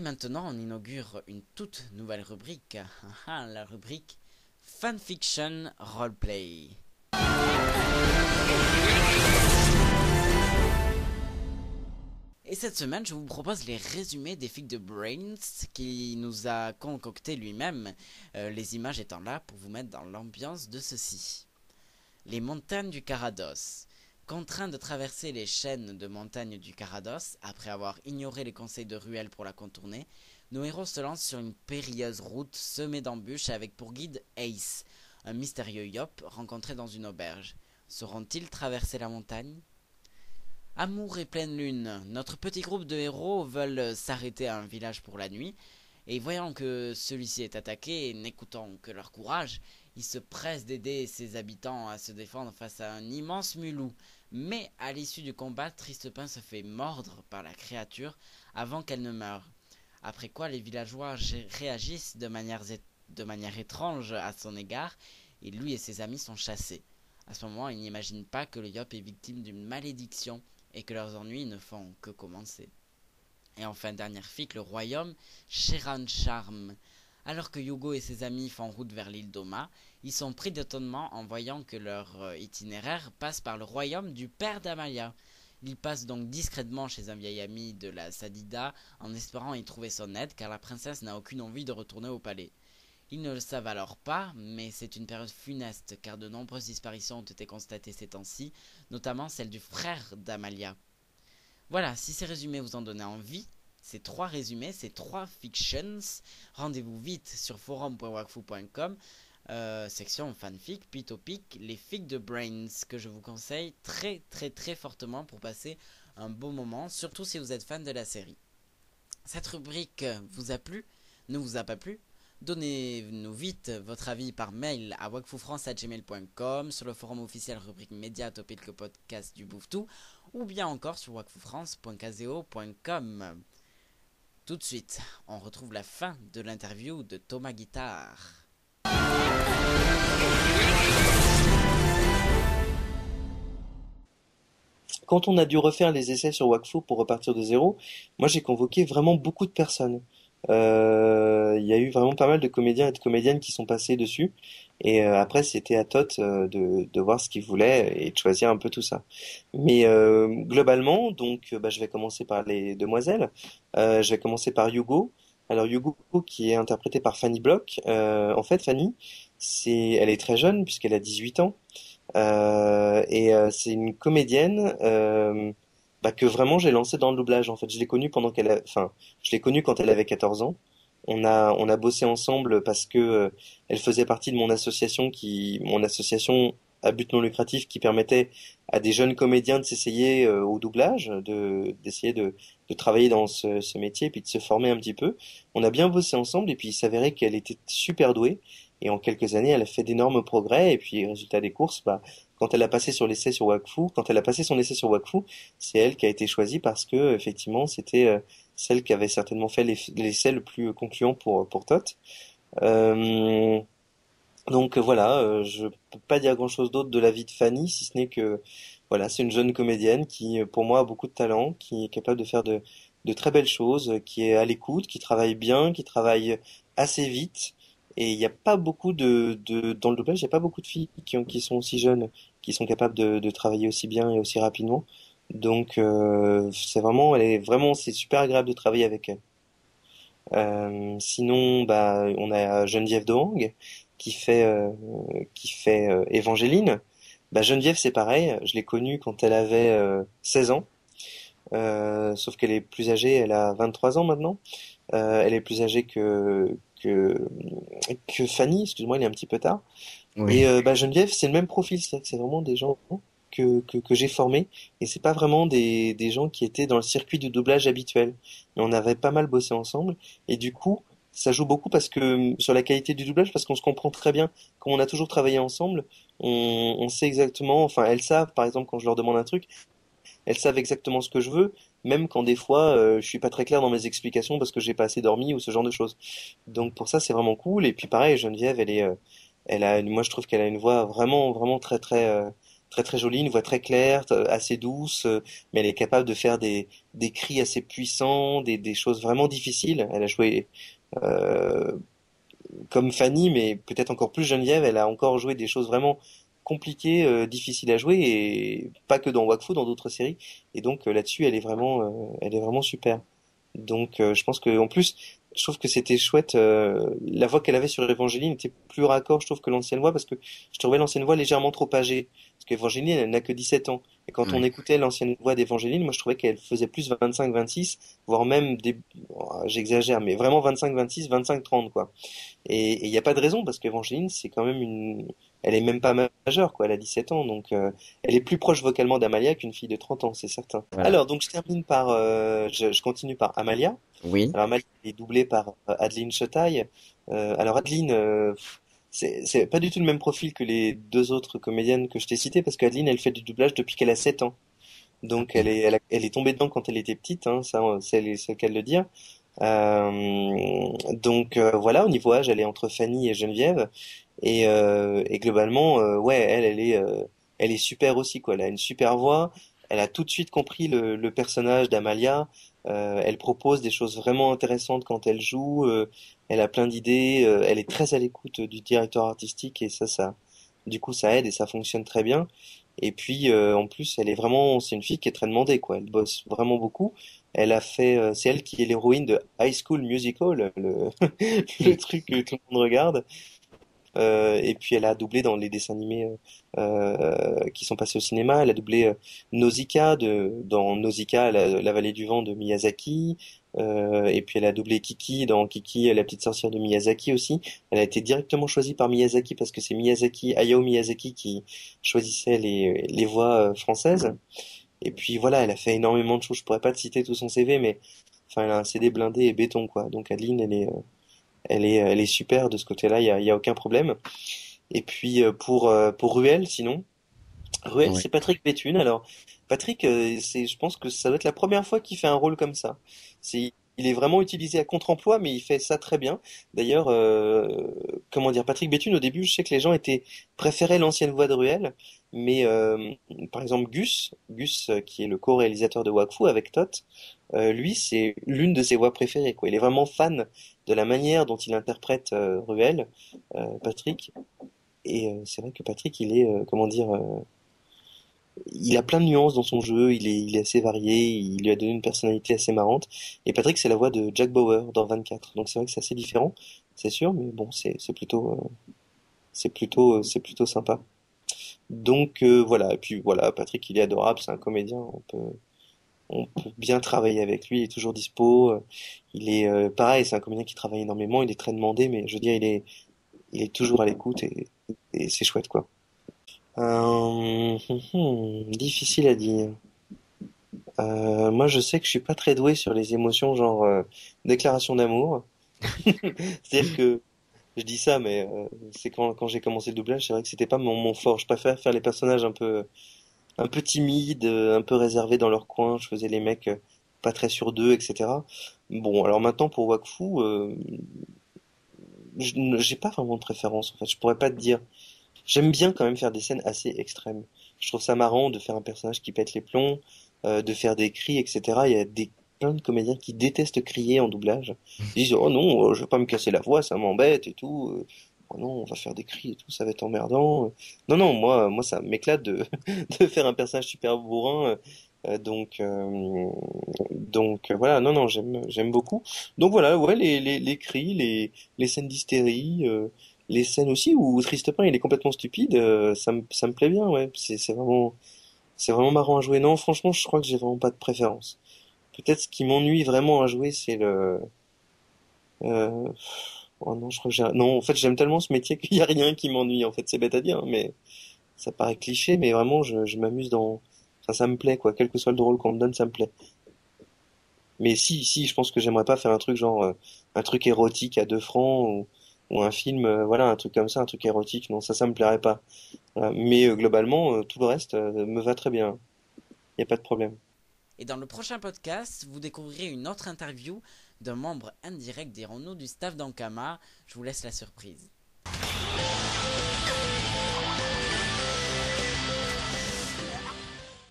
Et maintenant, on inaugure une toute nouvelle rubrique, la rubrique Fanfiction Roleplay. Et cette semaine, je vous propose les résumés des fics de Brains qui nous a concocté lui-même, les images étant là pour vous mettre dans l'ambiance de ceci. Les montagnes du Carados. Contraints de traverser les chaînes de montagnes du Carados, après avoir ignoré les conseils de Ruel pour la contourner, nos héros se lancent sur une périlleuse route semée d'embûches avec pour guide Ace, un mystérieux yop rencontré dans une auberge. Sauront-ils traverser la montagne ? Amour et pleine lune. Notre petit groupe de héros veulent s'arrêter à un village pour la nuit, et voyant que celui-ci est attaqué et n'écoutant que leur courage, ils se pressent d'aider ses habitants à se défendre face à un immense mulou. Mais à l'issue du combat, Tristepin se fait mordre par la créature avant qu'elle ne meure. Après quoi les villageois réagissent de manière étrange à son égard, et lui et ses amis sont chassés. À ce moment, ils n'imaginent pas que le Yop est victime d'une malédiction, et que leurs ennuis ne font que commencer. Et enfin, dernière fic, le royaume Sheran Charm. Alors que Yugo et ses amis font route vers l'île d'Oma, ils sont pris d'étonnement en voyant que leur itinéraire passe par le royaume du père d'Amalia. Ils passent donc discrètement chez un vieil ami de la Sadida en espérant y trouver son aide car la princesse n'a aucune envie de retourner au palais. Ils ne le savent alors pas, mais c'est une période funeste car de nombreuses disparitions ont été constatées ces temps-ci, notamment celle du frère d'Amalia. Voilà, si ces résumés vous ont donné envie, ces 3 résumés, ces 3 fictions, rendez-vous vite sur forum.wakfu.com, section fanfic, puis topic, les fics de Brains, que je vous conseille très fortement pour passer un beau moment, surtout si vous êtes fan de la série. Cette rubrique vous a plu? Ne vous a pas plu? Donnez-nous vite votre avis par mail à wakfufrance@gmail.com, sur le forum officiel rubrique média topic le podcast du Bouffetou, ou bien encore sur wakfufrance.caseo.com. Tout de suite, on retrouve la fin de l'interview de Thomas Guitare. Quand on a dû refaire les essais sur Wakfu pour repartir de zéro, moi j'ai convoqué vraiment beaucoup de personnes. Il y a eu vraiment pas mal de comédiens et de comédiennes qui sont passés dessus. Et après, c'était à Tot de voir ce qu'il voulait et de choisir un peu tout ça. Mais globalement, donc, je vais commencer par les demoiselles. Je vais commencer par Yugo. Alors Yugo, qui est interprétée par Fanny Block. En fait, Fanny, elle est très jeune puisqu'elle a 18 ans. C'est une comédienne que vraiment j'ai lancée dans le doublage. En fait, je l'ai connue je l'ai connue quand elle avait 14 ans. On a bossé ensemble parce que elle faisait partie de mon association à but non lucratif qui permettait à des jeunes comédiens de s'essayer au doublage, d'essayer de travailler dans ce métier puis de se former un petit peu. On a bien bossé ensemble et puis il s'avérait qu'elle était super douée. Et en quelques années, elle a fait d'énormes progrès. Et puis, résultat des courses, quand elle a passé sur l'essai sur Wakfu, quand elle a passé son essai sur Wakfu, c'est elle qui a été choisie parce que, effectivement, c'était celle qui avait certainement fait l'essai le plus concluant pour Tot. Euh, voilà, je peux pas dire grand-chose d'autre de la vie de Fanny, si ce n'est que, voilà, c'est une jeune comédienne qui, pour moi, a beaucoup de talent, qui est capable de faire de très belles choses, qui est à l'écoute, qui travaille bien, qui travaille assez vite. Et il n'y a pas beaucoup dans le doublage, il n'y a pas beaucoup de filles qui sont aussi jeunes, qui sont capables de travailler aussi bien et aussi rapidement. Donc, c'est super agréable de travailler avec elle. Sinon, on a Geneviève Dohang qui fait Évangéline. Geneviève, c'est pareil. Je l'ai connue quand elle avait 16 ans. Sauf qu'elle est plus âgée. Elle a 23 ans maintenant. Elle est plus âgée que que Fanny. Excuse-moi, il est un petit peu tard. Et Oui. Geneviève, c'est le même profil. C'est-à-dire que c'est vraiment des gens que j'ai formés. Et c'est pas vraiment des gens qui étaient dans le circuit du doublage habituel. Mais on avait pas mal bossé ensemble. Et du coup, ça joue beaucoup parce que sur la qualité du doublage, parce qu'on se comprend très bien. Comme on a toujours travaillé ensemble, on sait exactement. Enfin, elles savent, par exemple, quand je leur demande un truc, elles savent exactement ce que je veux, même quand des fois je suis pas très clair dans mes explications parce que j'ai pas assez dormi ou ce genre de choses. Donc pour ça c'est vraiment cool. Et puis pareil, Geneviève, moi je trouve qu'elle a une voix vraiment très très très jolie, une voix très claire, assez douce, mais elle est capable de faire des cris assez puissants, des choses vraiment difficiles. Elle a joué euh, comme Fanny, mais peut-être encore plus Geneviève, elle a encore joué des choses vraiment compliquées, difficiles à jouer, et pas que dans Wakfu, dans d'autres séries. Et donc là-dessus, elle est vraiment super. Donc je pense que en plus, je trouve que c'était chouette. La voix qu'elle avait sur Evangeline était plus raccord, je trouve, que l'ancienne voix, parce que je trouvais l'ancienne voix légèrement trop âgée. Parce qu'Evangeline, elle n'a que 17 ans. Et quand on Ouais. écoutait l'ancienne voix d'Evangeline, moi je trouvais qu'elle faisait plus 25-26, voire même j'exagère, mais vraiment 25-26, 25-30 quoi. Et il n'y a pas de raison parce qu'Evangeline, c'est quand même elle est même pas majeure, quoi. Elle a 17 ans, donc elle est plus proche vocalement d'Amalia qu'une fille de 30 ans, c'est certain. Voilà. Alors, donc je termine par, je continue par Amalia. Oui. Alors Amalia est doublée par Adeline Chotaille. Alors Adeline, c'est pas du tout le même profil que les deux autres comédiennes que je t'ai citées parce qu'Adeline, elle fait du doublage depuis qu'elle a 7 ans. Donc Ok. elle est tombée dedans quand elle était petite, hein, ça, c'est le cas de le dire. Donc voilà, au niveau âge, elle est entre Fanny et Geneviève. Et globalement, ouais, elle est super aussi, quoi. Elle a une super voix. Elle a tout de suite compris le personnage d'Amalia. Elle propose des choses vraiment intéressantes quand elle joue. Elle a plein d'idées. Elle est très à l'écoute du directeur artistique et du coup, ça aide et ça fonctionne très bien. Et puis, en plus, c'est une fille qui est très demandée, quoi. Elle bosse vraiment beaucoup. C'est elle qui est l'héroïne de High School Musical, le truc que tout le monde regarde. Et puis elle a doublé dans les dessins animés qui sont passés au cinéma. Elle a doublé Nausicaa dans Nausicaa, la vallée du vent de Miyazaki. Et puis elle a doublé Kiki dans Kiki, la petite sorcière de Miyazaki aussi. Elle a été directement choisie par Miyazaki parce que c'est Hayao Miyazaki qui choisissait les voix françaises. Et puis voilà, elle a fait énormément de choses. Je pourrais pas te citer tout son CV, mais enfin elle a un CD blindé et béton quoi. Donc Adeline, elle est super de ce côté-là. Il y a aucun problème. Et puis pour Ruel, sinon, Ruel, Oui. c'est Patrick Béthune. Alors, Patrick, je pense que ça doit être la première fois qu'il fait un rôle comme ça. Il est vraiment utilisé à contre-emploi, mais il fait ça très bien. D'ailleurs, comment dire, Patrick Béthune, au début, je sais que les gens préféraient l'ancienne voix de Ruel, mais par exemple Gus, qui est le co-réalisateur de Wakfu avec Tot, lui, c'est l'une de ses voix préférées, quoi. Il est vraiment fan de la manière dont il interprète Ruel, Patrick. Et c'est vrai que Patrick, comment dire, il a plein de nuances dans son jeu, il est assez varié, il lui a donné une personnalité assez marrante. Et Patrick, c'est la voix de Jack Bauer dans 24. Donc c'est vrai que c'est assez différent, c'est sûr, mais bon, c'est plutôt sympa. Donc voilà, et puis voilà, Patrick, il est adorable, c'est un comédien, on peut bien travailler avec lui, il est toujours dispo. Il est pareil, c'est un comédien qui travaille énormément, il est très demandé, mais je veux dire, il est toujours à l'écoute et c'est chouette quoi. Difficile à dire. Moi, je sais que je suis pas très doué sur les émotions, genre déclaration d'amour. C'est-à-dire que je dis ça, mais c'est quand j'ai commencé le doublage, c'est vrai que c'était pas mon fort. Je préfère faire les personnages un peu timides, un peu réservés dans leur coin. Je faisais les mecs pas très sûrs d'eux, etc. Bon, alors maintenant pour Wakfu, j'ai pas vraiment de préférence. En fait, je pourrais pas te dire. J'aime bien quand même faire des scènes assez extrêmes. Je trouve ça marrant de faire un personnage qui pète les plombs, de faire des cris, etc. Il y a plein de comédiens qui détestent crier en doublage. Ils disent, oh non, je vais pas me casser la voix, ça m'embête et tout. Oh non, on va faire des cris et tout, ça va être emmerdant. Non, non, moi, ça m'éclate de faire un personnage super bourrin. Voilà, non, non, j'aime beaucoup. Donc voilà, ouais, les cris, les scènes d'hystérie, les scènes aussi où Tristepin il est complètement stupide, ça me plaît bien, ouais. C'est vraiment marrant à jouer. Non, franchement, je crois que j'ai vraiment pas de préférence. Peut-être ce qui m'ennuie vraiment à jouer, c'est euh, oh non, je crois que non, en fait, j'aime tellement ce métier qu'il y a rien qui m'ennuie, en fait. C'est bête à dire, hein, mais ça paraît cliché, mais vraiment, je m'amuse enfin, ça me plaît, quoi. Quel que soit le rôle qu'on me donne, ça me plaît. Mais si, je pense que j'aimerais pas faire un truc genre, un truc érotique à 2 francs ou un film, voilà, un truc comme ça, un truc érotique. Non, ça me plairait pas. Voilà. Mais globalement, tout le reste me va très bien. Y a pas de problème. Et dans le prochain podcast, vous découvrirez une autre interview d'un membre indirect, dirons-nous, du staff d'Ankama. Je vous laisse la surprise.